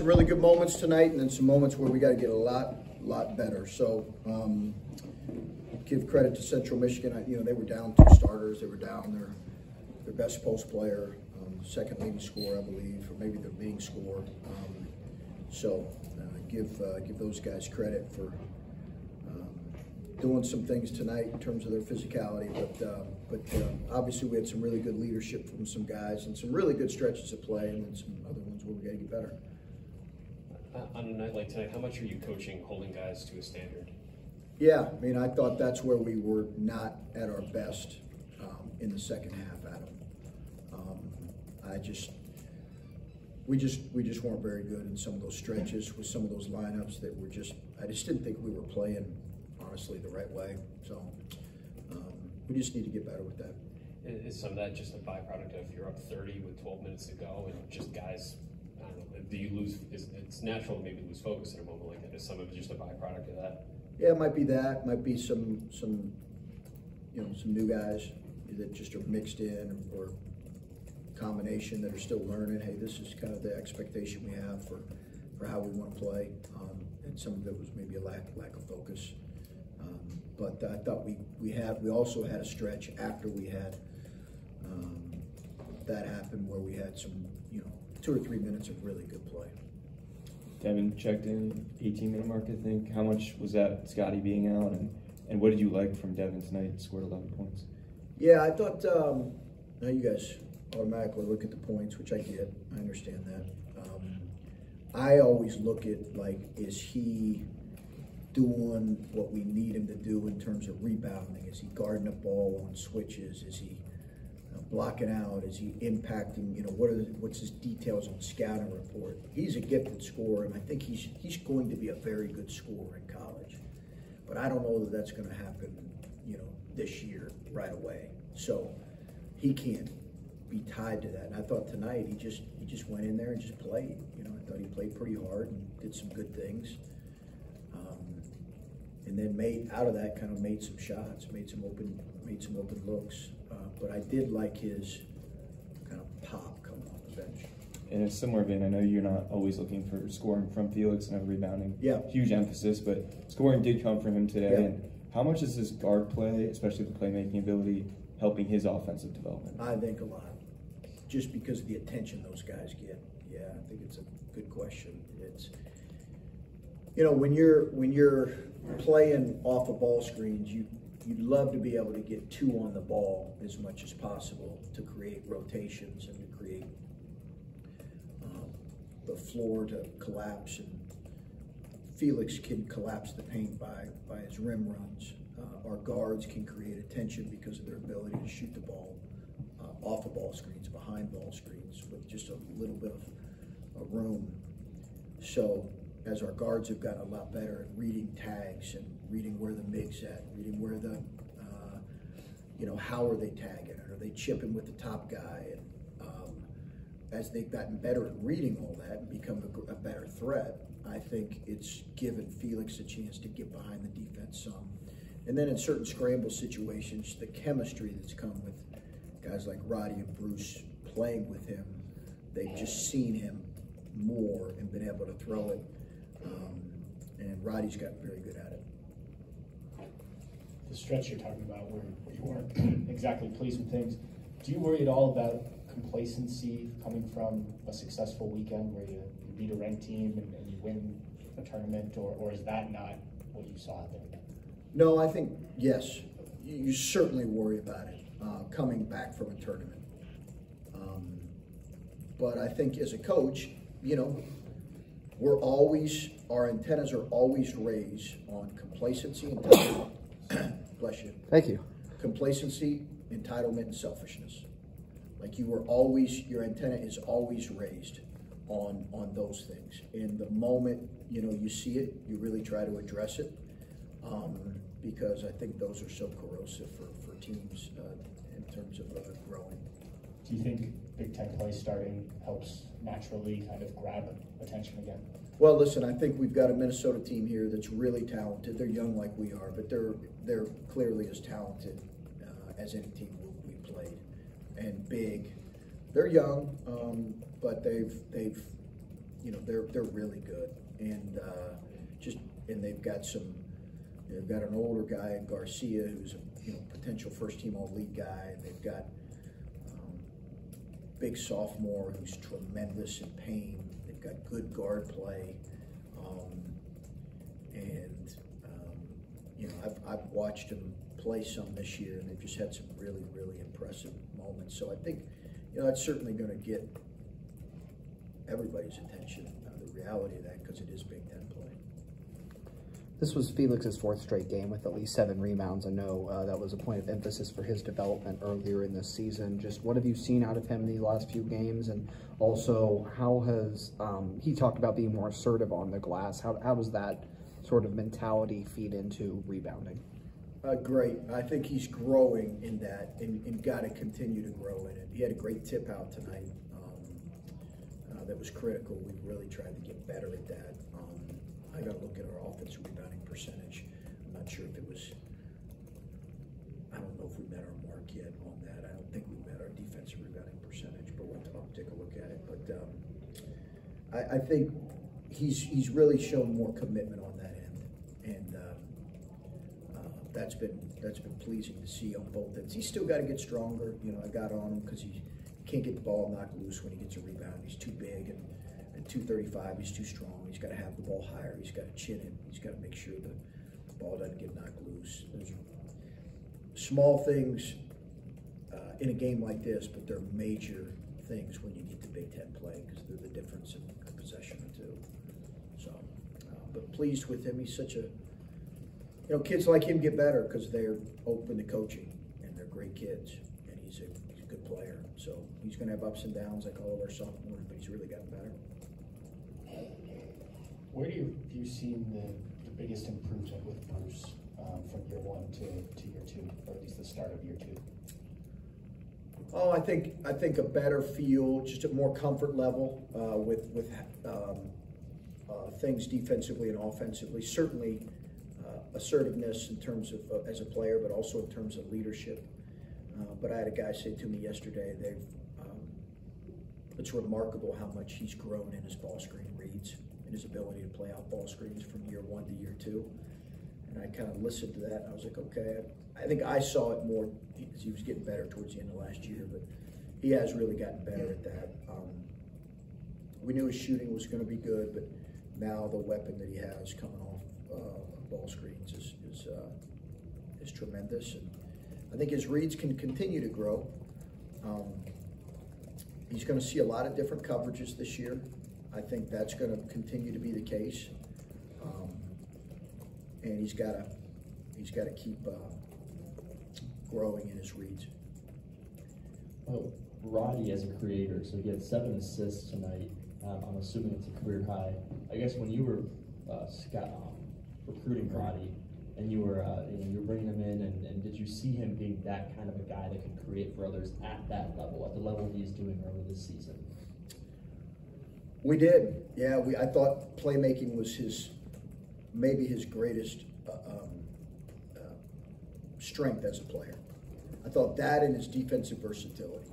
some really good moments tonight, and then some moments where we got to get a lot better. So give credit to Central Michigan. You know, they were down 2 starters. They were down their best post player, second leading scorer, I believe, or maybe their leading scorer. Give those guys credit for doing some things tonight in terms of their physicality, but obviously we had some really good leadership from some guys and some really good stretches of play, and then some other ones where we got to get better. On a night like tonight, how much are you coaching holding guys to a standard? Yeah, I mean, I thought that's where we were not at our best in the second half, Adam. We just weren't very good in some of those stretches with some of those lineups that were I just didn't think we were playing honestly the right way. So we just need to get better with that. Is some of that just a byproduct of you're up 30 with 12 minutes to go and just guys, I don't know, do you lose, it's natural to maybe lose focus in a moment like that. Is some of it just a byproduct of that? Yeah, it might be that. Might be some new guys that just are mixed in, or combination that are still learning. Hey, this is kind of the expectation we have for how we want to play, and some of it was maybe a lack of focus. But I thought we also had a stretch after we had that happen where we had some 2 or 3 minutes of really good play. Devin checked in 18-minute mark, I think. How much was that Scotty being out, and what did you like from Devin tonight? Scored 11 points. Yeah, I thought now you guys automatically look at the points, which I get. I understand that. I always look at, like, is he doing what we need him to do in terms of rebounding? Is he guarding the ball on switches? Is he blocking out? Is he impacting? What's his details on scouting report? He's a gifted scorer, and I think he's going to be a very good scorer in college. But I don't know that that's going to happen, this year right away. So he can't be tied to that. And I thought tonight he just went in there and just played. I thought he played pretty hard and did some good things. And then made some shots, made some open looks. But I did like his kind of pop coming off the bench. In a similar vein, I know you're not always looking for scoring from Felix and rebounding. Yeah. Huge emphasis, but scoring did come from him today. Yeah. And how much is this guard play, especially the playmaking ability, helping his offensive development? I think a lot, just because of the attention those guys get. Yeah, I think it's a good question. It's when you're playing off of ball screens, you'd love to be able to get 2 on the ball as much as possible to create rotations and to create the floor to collapse. And Felix can collapse the paint by his rim runs. Our guards can create attention because of their ability to shoot the ball off of ball screens, behind ball screens, with just a little bit of room. So as our guards have gotten a lot better at reading tags and reading where the MIG's at, reading where the, how are they tagging? Are they chipping with the top guy? And as they've gotten better at reading all that and become a better threat, I think it's given Felix a chance to get behind the defense some. And then in certain scramble situations, the chemistry that's come with guys like Roddy and Bruce playing with him, they've just seen him more and been able to throw it. And Roddy's gotten very good at it. The stretch you're talking about where you weren't exactly pleased with things, do you worry at all about complacency coming from a successful weekend where you beat a ranked team and you win a tournament, or is that not what you saw out there? No, I think, yes, you certainly worry about it coming back from a tournament. But I think as a coach, our antennas are always raised on complacency, entitlement. Bless you. Thank you. Complacency, entitlement, and selfishness. Like your antenna is always raised on those things. And the moment you see it, you really try to address it, because I think those are so corrosive for teams in terms of growing. Do you think Big Ten play starting helps naturally kind of grab attention again? Well, listen, I think we've got a Minnesota team here that's really talented. They're young like we are, but they're clearly as talented as any team we played, and big. They're young, but they've you know, they're really good, and they've got they've got an older guy in Garcia who's a potential first-team all-league guy, and they've got big sophomore who's tremendous in pain. They've got good guard play, I've watched them play some this year, and they've just had some really, really impressive moments. So I think, that's certainly going to get everybody's attention, the reality of that, because it is Big Ten play. This was Felix's 4th straight game with at least 7 rebounds. I know that was a point of emphasis for his development earlier in this season. Just what have you seen out of him in the last few games? And also, how has he talked about being more assertive on the glass? How does that sort of mentality feed into rebounding? Great. I think he's growing in that and got to continue to grow in it. He had a great tip out tonight that was critical. We really tried to get better at that. I got to look at our offensive rebounding percentage. I'm not sure if it was, I don't know if we met our mark yet on that. I don't think we met our defensive rebounding percentage, but I'll take a look at it. But I think he's really shown more commitment on that end, and that's been pleasing to see on both ends. He's still got to get stronger. I got on him because he can't get the ball knocked loose when he gets a rebound. He's too big, and at 235, he's too strong. He's got to have the ball higher. He's got to chin it. He's got to make sure the ball doesn't get knocked loose. Those are small things in a game like this, but they're major things when you get to Big Ten play because they're the difference in a possession or two. So, but pleased with him. He's such a kids like him get better because they're open to coaching, and they're great kids, and he's a good player. So he's going to have ups and downs like all of our sophomores, but he's really gotten better. Where have you seen the biggest improvement with Bruce from year 1 to year 2, or at least the start of year 2? Oh, I think a better feel, just a more comfort level with things defensively and offensively. Certainly assertiveness in terms of as a player, but also in terms of leadership. But I had a guy say to me yesterday, it's remarkable how much he's grown in his ball screen reads and his ability to play out ball screens from year 1 to year 2. And I kind of listened to that, and I was like, okay. I think I saw it more because he was getting better towards the end of last year, but he has really gotten better at that. We knew his shooting was going to be good, but now the weapon that he has coming off ball screens is tremendous, and I think his reads can continue to grow. He's going to see a lot of different coverages this year. I think that's going to continue to be the case, and he's got to keep growing in his reads. Well, Roddy as a creator, so he had 7 assists tonight. I'm assuming it's a career high. I guess when you were recruiting Roddy, and you were bringing him in, and did you see him being that kind of a guy that can create for others at that level, at the level he's doing early this season? We did, yeah. I thought playmaking was maybe his greatest strength as a player. I thought that and his defensive versatility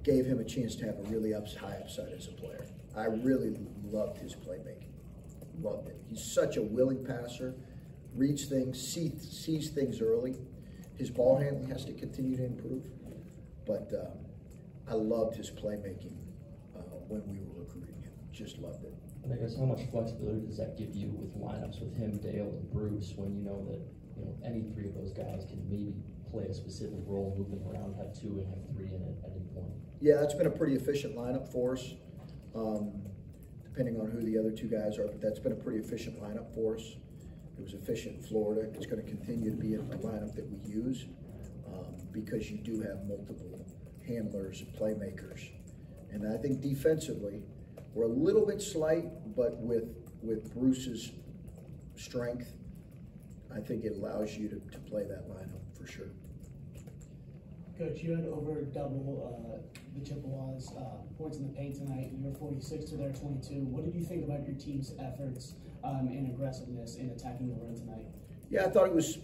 gave him a chance to have a really high upside as a player. I really loved his playmaking. Loved it. He's such a willing passer, reads things, sees things early. His ball handling has to continue to improve, but I loved his playmaking when we were recruiting him. Just loved it. And I guess how much flexibility does that give you with lineups with him, Dale, and Bruce, when you know that any 3 of those guys can maybe play a specific role, moving around, have 2 and have 3 in it at any point? Yeah, that's been a pretty efficient lineup for us. Depending on who the other 2 guys are, but that's been a pretty efficient lineup for us. It was efficient in Florida. It's going to continue to be a lineup that we use because you do have multiple handlers and playmakers. And I think defensively, we're a little bit slight, but with Bruce's strength, I think it allows you to play that lineup for sure. Coach, you had over double the Chippewas points in the paint tonight. You were 46 to their 22. What did you think about your team's efforts and aggressiveness in attacking the rim tonight? Yeah, I thought it was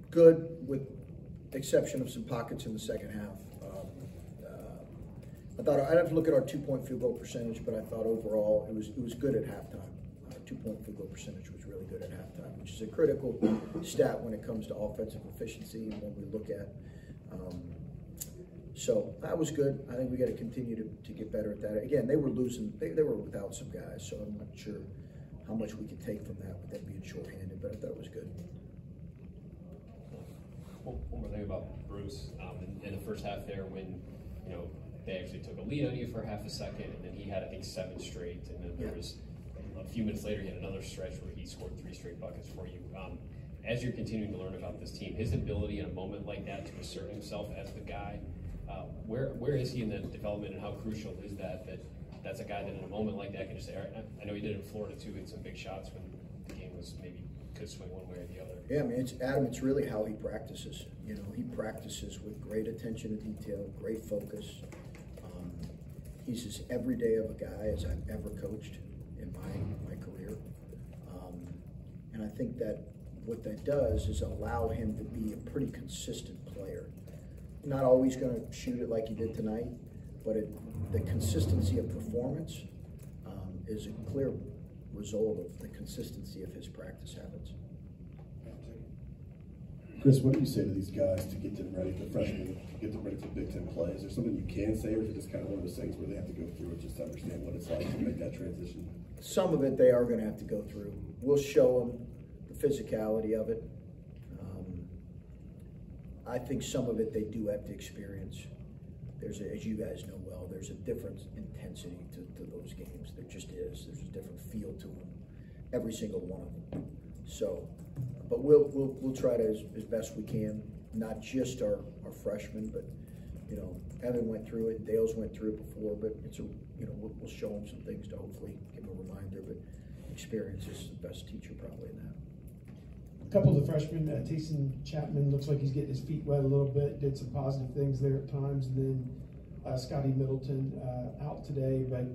good with exception of some pockets in the second half. I thought I'd have to look at our 2-point field goal percentage, but I thought overall it was good at halftime. 2-point field goal percentage was really good at halftime, which is a critical stat when it comes to offensive efficiency and when we look at. So that was good. I think we got to continue to get better at that. Again, they were losing. They were without some guys, so I'm not sure how much we could take from that with them being shorthanded, but I thought it was good. One more thing about Bruce. In the first half there, when they actually took a lead on you for half a second, and then he had, I think, 7 straight, and then there was a few minutes later he had another stretch where he scored 3 straight buckets for you. As you're continuing to learn about this team, his ability in a moment like that to assert himself as the guy, where is he in that development, and how crucial is that's a guy that in a moment like that can just say, all right, I know he did it in Florida too, hit some big shots when the game was maybe could swing one way or the other. Yeah, I mean, it's really how he practices. He practices with great attention to detail, great focus. He's as everyday of a guy as I've ever coached in my career. And I think that what that does is allow him to be a pretty consistent player. Not always going to shoot it like he did tonight, but the consistency of performance is a clear result of the consistency of his practice habits. Chris, what do you say to these guys to get them ready, the freshmen, to get them ready for Big Ten play? Is there something you can say, or is it just kind of one of those things where they have to go through it just to understand what it's like to make that transition? Some of it they are going to have to go through. We'll show them the physicality of it. I think some of it they do have to experience. As you guys know well, there's a different intensity to those games. There just is. There's a different feel to them, every single one of them. So, but we'll try to as best we can. Not just our freshmen, but Evan went through it, Dale's went through it before. But it's we'll show them some things to hopefully give them a reminder. But experience is the best teacher probably in that. A couple of the freshmen, Tayson Chapman looks like he's getting his feet wet a little bit, did some positive things there at times, and then Scotty Middleton out today, but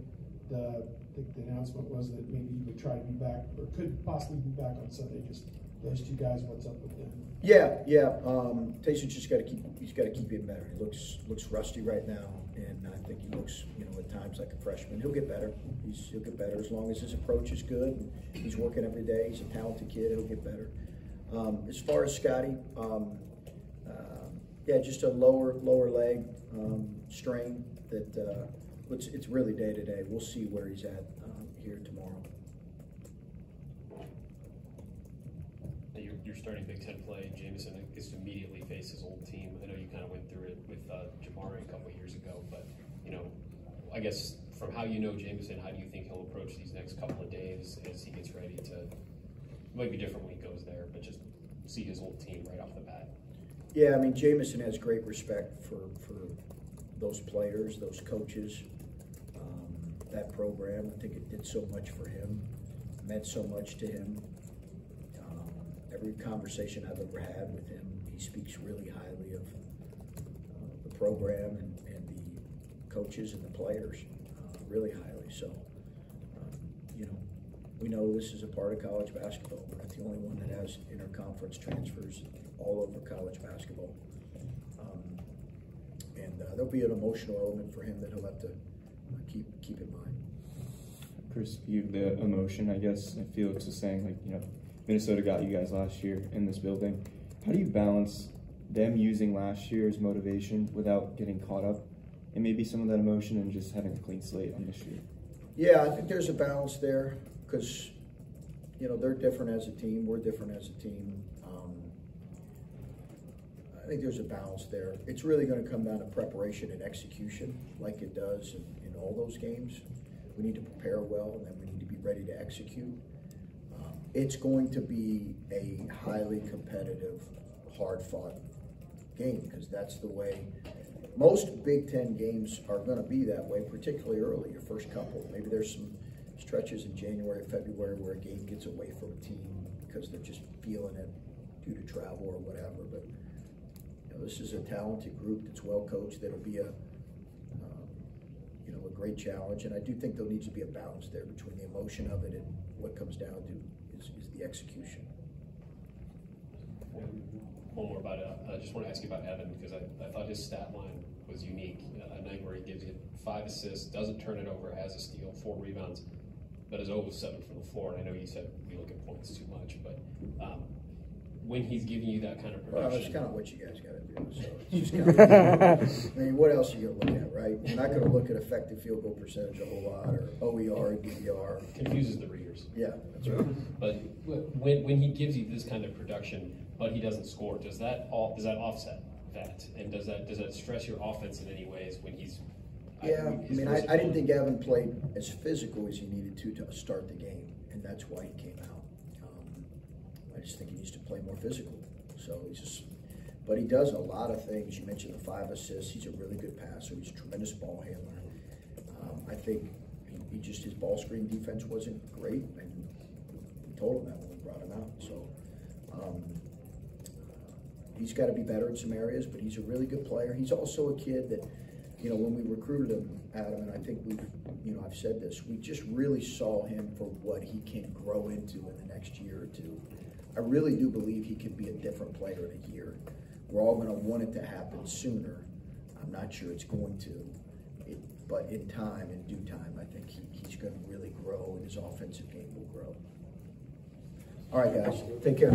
I think the announcement was that maybe he would try to be back, or could possibly be back on Sunday. Just those 2 guys, what's up with them? Yeah. Tayson's just got to keep getting better. He looks rusty right now, and I think he looks, at times like a freshman. He'll get better. He'll get better as long as his approach is good. And he's working every day. He's a talented kid. He'll get better. As far as Scotty, just a lower leg strain that it's really day to day. We'll see where he's at here tomorrow. You're starting Big Ten play. Jameson gets to immediately face his old team. I know you kind of went through it with Jamari a couple of years ago, but I guess from how you know Jameson, how do you think he'll approach these next couple of days as he gets ready to? It might be different when he goes there, but just see his old team right off the bat. Yeah, I mean, Jameson has great respect for those players, those coaches, that program. I think it did so much for him, meant so much to him. Every conversation I've ever had with him, he speaks really highly of the program and the coaches and the players, really highly. So, we know this is a part of college basketball. We're not the only one that has interconference transfers all over college basketball. And there'll be an emotional element for him that he'll have to keep in mind. Chris, the emotion, I guess, and Felix was saying, Minnesota got you guys last year in this building. How do you balance them using last year's motivation without getting caught up in maybe some of that emotion and just having a clean slate on this year? Yeah, I think there's a balance there because, they're different as a team. We're different as a team. I think there's a balance there. It's really going to come down to preparation and execution like it does in all those games. We need to prepare well, and then we need to be ready to execute. It's going to be a highly competitive, hard-fought game because that's the way most Big Ten games are going to be that way, particularly early, your first couple. Maybe there's some stretches in January, February where a game gets away from a team because they're just feeling it due to travel or whatever. But this is a talented group that's well coached. That'll be a great challenge, and I do think there needs to be a balance there between the emotion of it and what comes down to is the execution. One more about I just want to ask you about Evan because I thought his stat line was unique. A night where he gives you 5 assists, doesn't turn it over, has a steal, 4 rebounds, but is 0 of 7 from the floor. And I know you said we look at points too much, but when he's giving you that kind of production. Well, that's kind of what you guys got to do. So it's just kind of, I mean, what else are you going to look at, right? You're not going to look at effective field goal percentage a whole lot, or OER, DVR. Confuses the readers. Yeah, that's right. But when he gives you this kind of production, but he doesn't score, does that offset that? And does that stress your offense in any ways when he's? Yeah, I mean, I didn't think Evan played as physical as he needed to start the game, and that's why he came out. I just think he needs to play more physical. So but he does a lot of things. You mentioned the 5 assists. He's a really good passer. He's a tremendous ball handler. I think his ball screen defense wasn't great, and we told him that when we brought him out. So he's got to be better in some areas, but he's a really good player. He's also a kid that, when we recruited him, Adam, and I think I've said this, we just really saw him for what he can grow into in the next year or two. I really do believe he could be a different player in a year. We're all going to want it to happen sooner. I'm not sure it's going to, but in time, in due time, I think he's going to really grow, and his offensive game will grow. All right, guys, take care.